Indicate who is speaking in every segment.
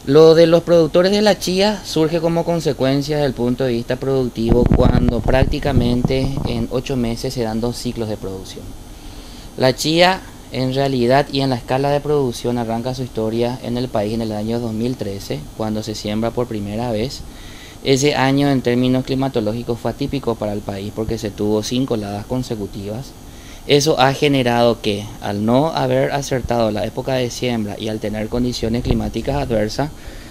Speaker 1: Lo de los productores de la chía surge como consecuencia desde el punto de vista productivo cuando prácticamente en 8 meses se dan 2 ciclos de producción. La chía en realidad y en la escala de producción arranca su historia en el país en el año 2013, cuando se siembra por primera vez. Ese año en términos climatológicos fue atípico para el país porque se tuvo 5 heladas consecutivas. Eso ha generado que, al no haber acertado la época de siembra y al tener condiciones climáticas adversas,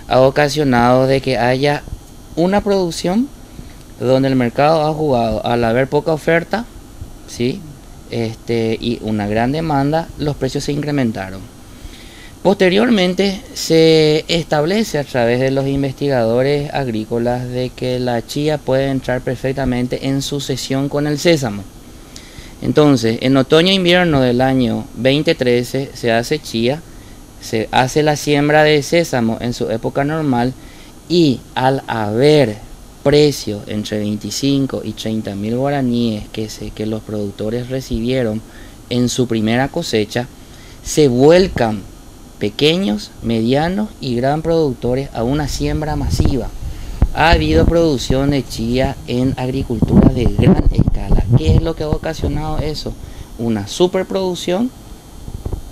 Speaker 1: ha ocasionado de que haya una producción donde el mercado ha jugado al haber poca oferta, ¿sí? Y una gran demanda, los precios se incrementaron. Posteriormente se establece a través de los investigadores agrícolas de que la chía puede entrar perfectamente en sucesión con el sésamo. Entonces, en otoño-invierno del año 2013 se hace chía, se hace la siembra de sésamo en su época normal y al haber precios entre 25 y 30 mil guaraníes que los productores recibieron en su primera cosecha, se vuelcan pequeños, medianos y gran productores a una siembra masiva. Ha habido producción de chía en agricultura de gran escala. ¿Qué es lo que ha ocasionado eso? Una superproducción.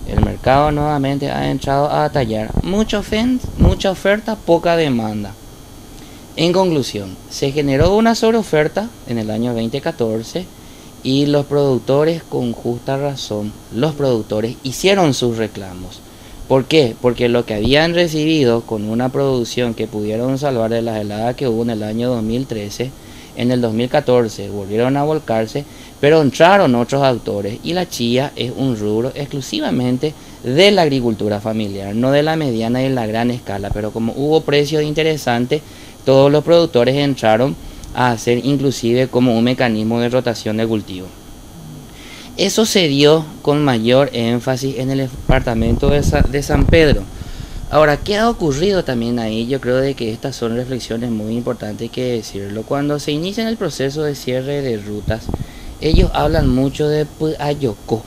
Speaker 1: El mercado nuevamente ha entrado a tallar mucha oferta, poca demanda. En conclusión, se generó una sobreoferta en el año 2014 y los productores, con justa razón, los productores hicieron sus reclamos. ¿Por qué? Porque lo que habían recibido con una producción que pudieron salvar de las heladas que hubo en el año 2013, en el 2014 volvieron a volcarse, pero entraron otros actores y la chía es un rubro exclusivamente de la agricultura familiar, no de la mediana y la gran escala, pero como hubo precios interesantes, todos los productores entraron a hacer inclusive como un mecanismo de rotación de cultivo. Eso se dio con mayor énfasis en el departamento de San Pedro. Ahora, ¿qué ha ocurrido también ahí? Yo creo de que estas son reflexiones muy importantes que decirlo. Cuando se inicia el proceso de cierre de rutas, ellos hablan mucho de Ayocó,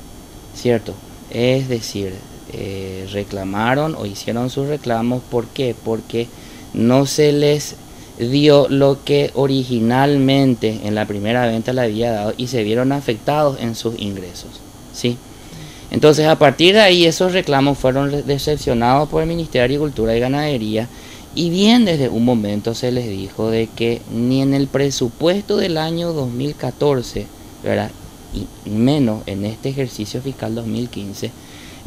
Speaker 1: ¿cierto? Es decir, reclamaron o hicieron sus reclamos. ¿Por qué? Porque no se les dio lo que originalmente en la primera venta le había dado y se vieron afectados en sus ingresos, ¿sí? Entonces, a partir de ahí, esos reclamos fueron decepcionados por el Ministerio de Agricultura y Ganadería y bien desde un momento se les dijo de que ni en el presupuesto del año 2014, ¿verdad? Y menos en este ejercicio fiscal 2015,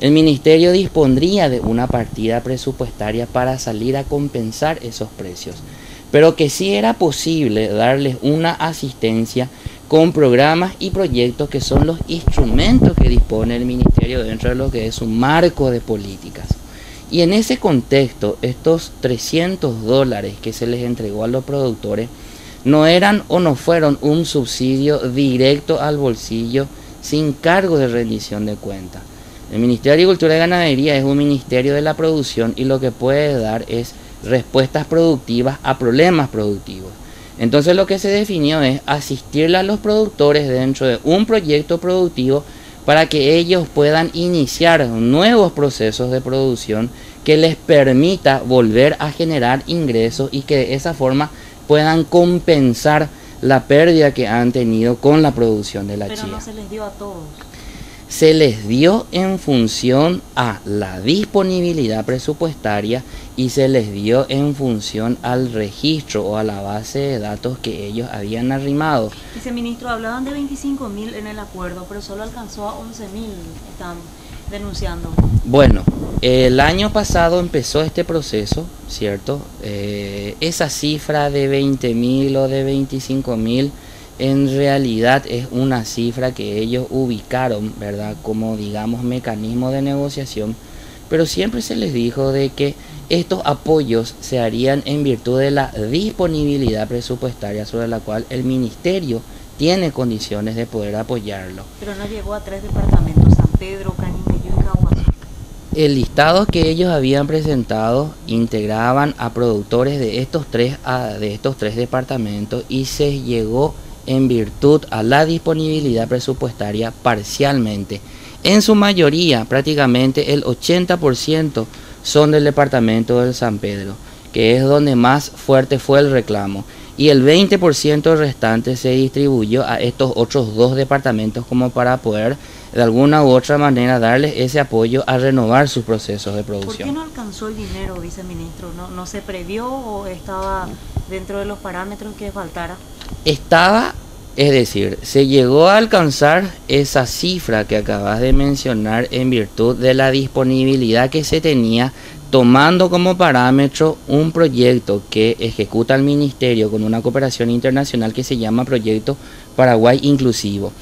Speaker 1: el Ministerio dispondría de una partida presupuestaria para salir a compensar esos precios, pero que sí era posible darles una asistencia con programas y proyectos que son los instrumentos que dispone el Ministerio dentro de lo que es un marco de políticas. Y en ese contexto, estos $300 que se les entregó a los productores no eran o no fueron un subsidio directo al bolsillo sin cargo de rendición de cuentas. El Ministerio de Agricultura y Ganadería es un ministerio de la producción y lo que puede dar es respuestas productivas a problemas productivos. Entonces lo que se definió es asistirle a los productores dentro de un proyecto productivo para que ellos puedan iniciar nuevos procesos de producción que les permita volver a generar ingresos y que de esa forma puedan compensar la pérdida que han tenido con la producción de la chía.
Speaker 2: Pero no se les dio a todos.
Speaker 1: Se les dio en función a la disponibilidad presupuestaria y se les dio en función al registro o a la base de datos que ellos habían arrimado.
Speaker 2: Viceministro, hablaban de 25.000 en el acuerdo, pero solo alcanzó a 11.000, están denunciando.
Speaker 1: Bueno, el año pasado empezó este proceso, ¿cierto? Esa cifra de 20.000 o de 25.000 en realidad es una cifra que ellos ubicaron, ¿verdad? Como digamos mecanismo de negociación, pero siempre se les dijo de que estos apoyos se harían en virtud de la disponibilidad presupuestaria sobre la cual el ministerio tiene condiciones de poder apoyarlo.
Speaker 2: Pero no llegó a 3 departamentos, San Pedro, Canindeyú y Caguazú.
Speaker 1: El listado que ellos habían presentado integraban a productores de estos tres departamentos y se llegó en virtud a la disponibilidad presupuestaria parcialmente. En su mayoría, prácticamente el 80% son del departamento del San Pedro, que es donde más fuerte fue el reclamo. Y el 20% restante se distribuyó a estos otros dos departamentos como para poder de alguna u otra manera darles ese apoyo a renovar sus procesos de producción.
Speaker 2: ¿Por qué no alcanzó el dinero, viceministro? ¿No se previó o estaba dentro de los parámetros que faltara?
Speaker 1: Estaba, es decir, se llegó a alcanzar esa cifra que acabas de mencionar en virtud de la disponibilidad que se tenía, tomando como parámetro un proyecto que ejecuta el Ministerio con una cooperación internacional que se llama Proyecto Paraguay Inclusivo.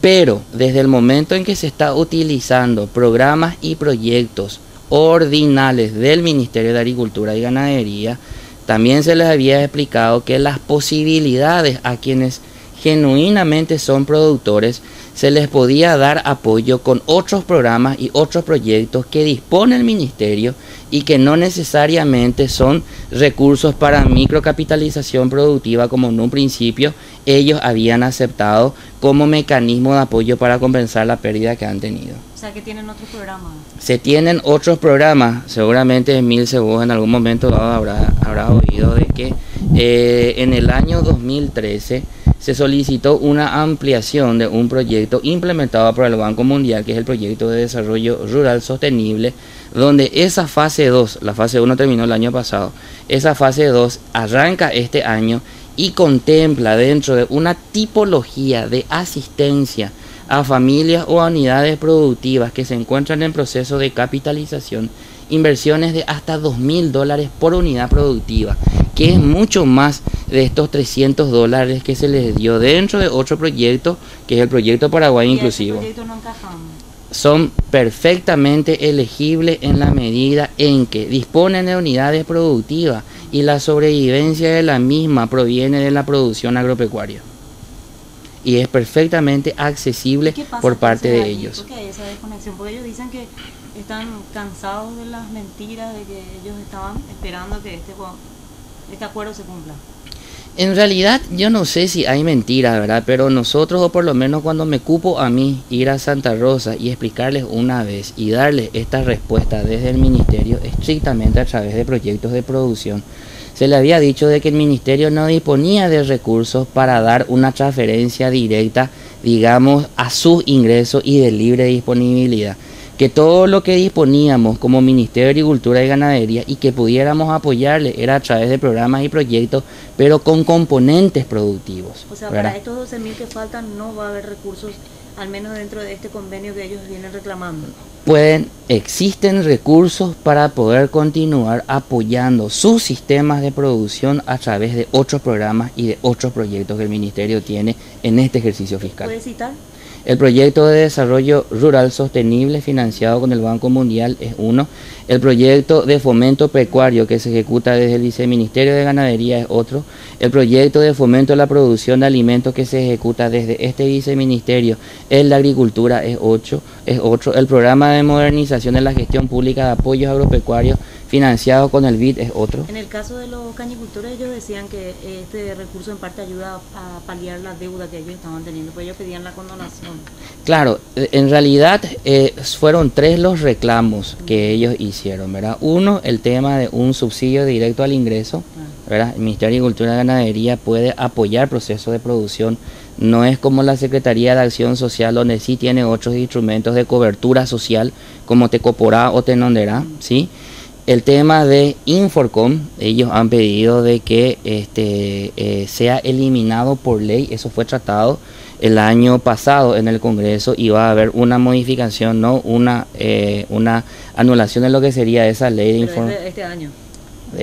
Speaker 1: Pero desde el momento en que se está utilizando programas y proyectos ordinales del Ministerio de Agricultura y Ganadería, también se les había explicado que las posibilidades a quienes genuinamente son productores, se les podía dar apoyo con otros programas y otros proyectos que dispone el Ministerio y que no necesariamente son recursos para microcapitalización productiva como en un principio ellos habían aceptado como mecanismo de apoyo para compensar la pérdida que han tenido.
Speaker 2: O sea, que tienen otros programas.
Speaker 1: Se tienen otros programas, seguramente Emilce vos en algún momento habrá oído de que en el año 2013 se solicitó una ampliación de un proyecto implementado por el Banco Mundial, que es el Proyecto de Desarrollo Rural Sostenible, donde esa fase 2, la fase 1 terminó el año pasado, esa fase 2 arranca este año y contempla dentro de una tipología de asistencia a familias o a unidades productivas que se encuentran en proceso de capitalización, inversiones de hasta $2.000 por unidad productiva, que es mucho más de estos $300 que se les dio dentro de otro proyecto, que es el Proyecto Paraguay Inclusivo.
Speaker 2: Proyecto no encajan.
Speaker 1: Son perfectamente elegibles en la medida en que disponen de unidades productivas y la sobrevivencia de la misma proviene de la producción agropecuaria. Y es perfectamente accesible por parte de ellos.
Speaker 2: ¿Por qué hay esa desconexión? Porque ellos dicen que están cansados de las mentiras, de que ellos estaban esperando que este acuerdo se cumpla.
Speaker 1: En realidad yo no sé si hay mentiras, ¿verdad? Pero nosotros, o por lo menos cuando me cupo a mí ir a Santa Rosa y explicarles una vez y darles esta respuesta desde el Ministerio, estrictamente a través de proyectos de producción, se le había dicho de que el Ministerio no disponía de recursos para dar una transferencia directa, digamos, a sus ingresos y de libre disponibilidad. Que todo lo que disponíamos como Ministerio de Agricultura y Ganadería y que pudiéramos apoyarle era a través de programas y proyectos, pero con componentes productivos.
Speaker 2: O sea,
Speaker 1: ¿verdad?
Speaker 2: Para estos 12.000 que faltan no va a haber recursos, al menos dentro de este convenio que ellos vienen reclamando.
Speaker 1: Existen recursos para poder continuar apoyando sus sistemas de producción a través de otros programas y de otros proyectos que el Ministerio tiene en este ejercicio fiscal.
Speaker 2: ¿Puede citar?
Speaker 1: El proyecto de desarrollo rural sostenible financiado con el Banco Mundial es uno. El proyecto de fomento pecuario que se ejecuta desde el Viceministerio de Ganadería es otro. El proyecto de fomento a la producción de alimentos que se ejecuta desde este Viceministerio en la Agricultura es otro. El programa de modernización de la gestión pública de apoyos agropecuarios financiado con el BID es otro.
Speaker 2: En el caso de los cañicultores, ellos decían que este recurso en parte ayuda a paliar la deuda que ellos estaban teniendo, pues ellos pedían la condonación.
Speaker 1: Claro, en realidad fueron 3 los reclamos que ellos hicieron, ¿verdad? Uno, el tema de un subsidio directo al ingreso, ¿verdad? El Ministerio de Agricultura y Ganadería puede apoyar procesos de producción, no es como la Secretaría de Acción Social, donde sí tiene otros instrumentos de cobertura social, como Tecoporá o Tenonderá, ¿sí? El tema de Inforcom, ellos han pedido de que sea eliminado por ley, eso fue tratado el año pasado en el Congreso y va a haber una modificación, no una anulación de lo que sería esa ley de Inforcom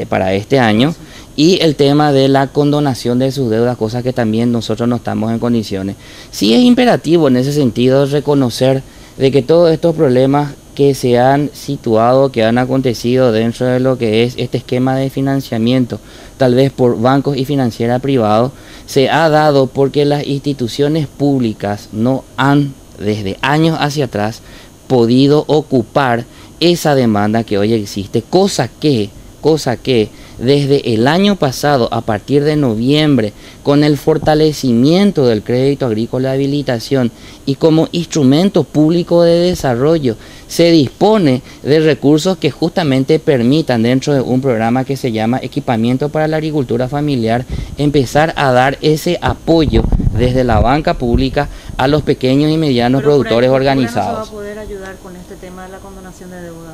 Speaker 1: para este año. Y el tema de la condonación de sus deudas, cosa que también nosotros no estamos en condiciones. Sí es imperativo en ese sentido reconocer de que todos estos problemas que se han situado, que han acontecido dentro de lo que es este esquema de financiamiento, tal vez por bancos y financieras privados, se ha dado porque las instituciones públicas no han, desde años hacia atrás, podido ocupar esa demanda que hoy existe, cosa que desde el año pasado, a partir de noviembre, con el fortalecimiento del crédito agrícola de habilitación y como instrumento público de desarrollo, se dispone de recursos que justamente permitan, dentro de un programa que se llama Equipamiento para la Agricultura Familiar, empezar a dar ese apoyo desde la banca pública a los pequeños y medianos productores organizados.
Speaker 2: ¿No se va a poder ayudar con este tema de la condonación de deuda?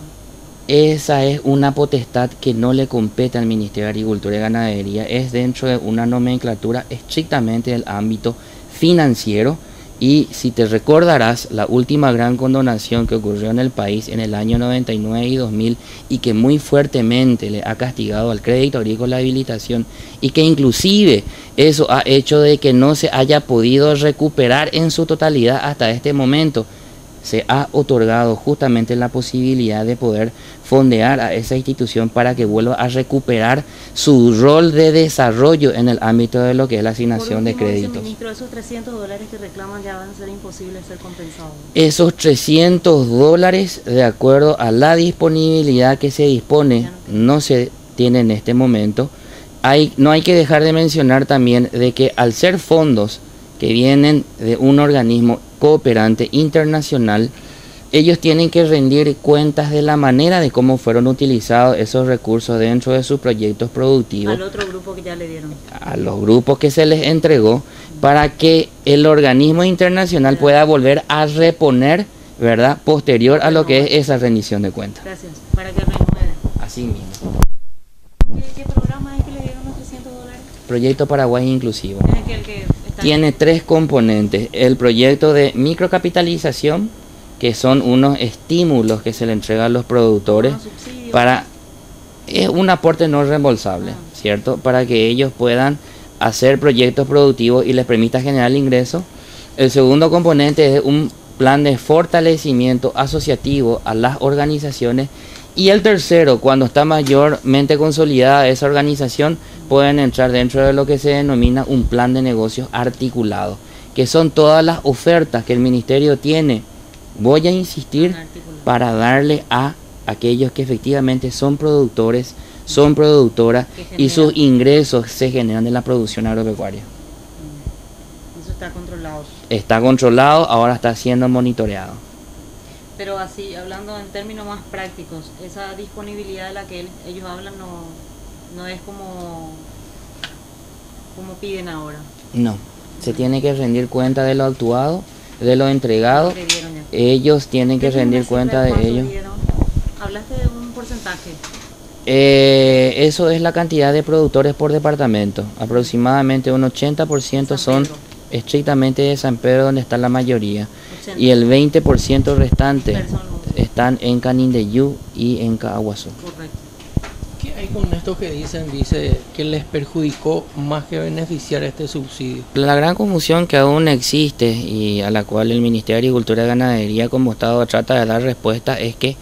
Speaker 1: Esa es una potestad que no le compete al Ministerio de Agricultura y Ganadería, es dentro de una nomenclatura estrictamente del ámbito financiero. Y si te recordarás, la última gran condonación que ocurrió en el país en el año 99 y 2000 y que muy fuertemente le ha castigado al crédito agrícola de habilitación y que inclusive eso ha hecho de que no se haya podido recuperar en su totalidad hasta este momento, se ha otorgado justamente la posibilidad de poder fondear a esa institución para que vuelva a recuperar su rol de desarrollo en el ámbito de lo que es la asignación de créditos.
Speaker 2: Ministro, esos $300 que reclaman ya van a ser imposibles de ser compensados.
Speaker 1: Esos $300, de acuerdo a la disponibilidad que se dispone, no se tiene en este momento. No hay que dejar de mencionar también de que al ser fondos que vienen de un organismo cooperante internacional, ellos tienen que rendir cuentas de la manera de cómo fueron utilizados esos recursos dentro de sus proyectos productivos.
Speaker 2: Al otro grupo que ya le dieron.
Speaker 1: A los grupos que se les entregó, para que el organismo internacional pueda volver a reponer, ¿verdad?, posterior a lo que es esa rendición de cuentas.
Speaker 2: Gracias. Para que renueve.
Speaker 1: Así mismo.
Speaker 2: ¿Qué programa es que le dieron los $300?
Speaker 1: Proyecto Paraguay Inclusivo.
Speaker 2: Es el que
Speaker 1: tiene 3 componentes: el proyecto de microcapitalización, que son unos estímulos que se le entregan a los productores para, es un aporte no reembolsable, ¿cierto?, para que ellos puedan hacer proyectos productivos y les permita generar ingresos. El segundo componente es un plan de fortalecimiento asociativo a las organizaciones. Y el tercero, cuando está mayormente consolidada esa organización, pueden entrar dentro de lo que se denomina un plan de negocios articulado, que son todas las ofertas que el ministerio tiene, voy a insistir, para darle a aquellos que efectivamente son productores, son productoras y sus ingresos se generan de la producción agropecuaria.
Speaker 2: Eso está controlado.
Speaker 1: Está controlado, ahora está siendo monitoreado.
Speaker 2: Pero así, hablando en términos más prácticos, esa disponibilidad de la que ellos hablan no es como piden ahora.
Speaker 1: No, se tiene que rendir cuenta de lo actuado, de lo entregado. Ellos tienen que rendir cuenta de ello.
Speaker 2: Hablaste de un porcentaje.
Speaker 1: Eso es la cantidad de productores por departamento. Aproximadamente un 80% son estrictamente de San Pedro, donde está la mayoría. Y el 20% restante están en Canindeyú y en Caaguazú.
Speaker 2: Correcto.
Speaker 3: ¿Qué hay con esto que dice que les perjudicó más que beneficiar este subsidio?
Speaker 1: La gran confusión que aún existe y a la cual el Ministerio de Agricultura y Ganadería como Estado trata de dar respuesta es que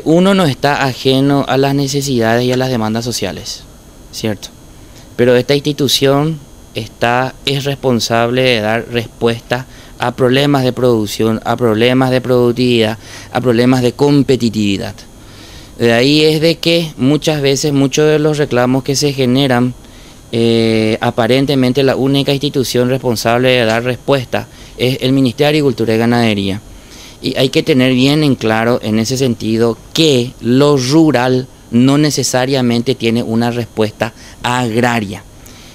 Speaker 1: uno no está ajeno a las necesidades y a las demandas sociales, ¿cierto? Pero esta institución es responsable de dar respuesta a problemas de producción, a problemas de productividad, a problemas de competitividad. De ahí es de que muchas veces muchos de los reclamos que se generan, aparentemente la única institución responsable de dar respuesta es el Ministerio de Agricultura y Ganadería. Y hay que tener bien en claro en ese sentido que lo rural no necesariamente tiene una respuesta agraria.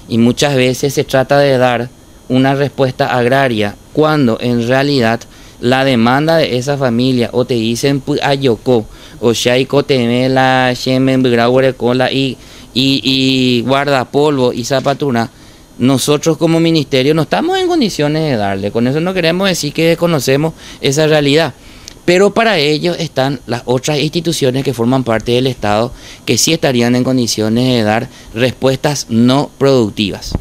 Speaker 1: Y muchas veces se trata de dar una respuesta agraria cuando en realidad la demanda de esa familia o te dicen ayoko o shaiko teme la shemen cola y guardapolvo y zapatuna, nosotros como ministerio no estamos en condiciones de darle. Con eso no queremos decir que desconocemos esa realidad, pero para ello están las otras instituciones que forman parte del Estado que sí estarían en condiciones de dar respuestas no productivas.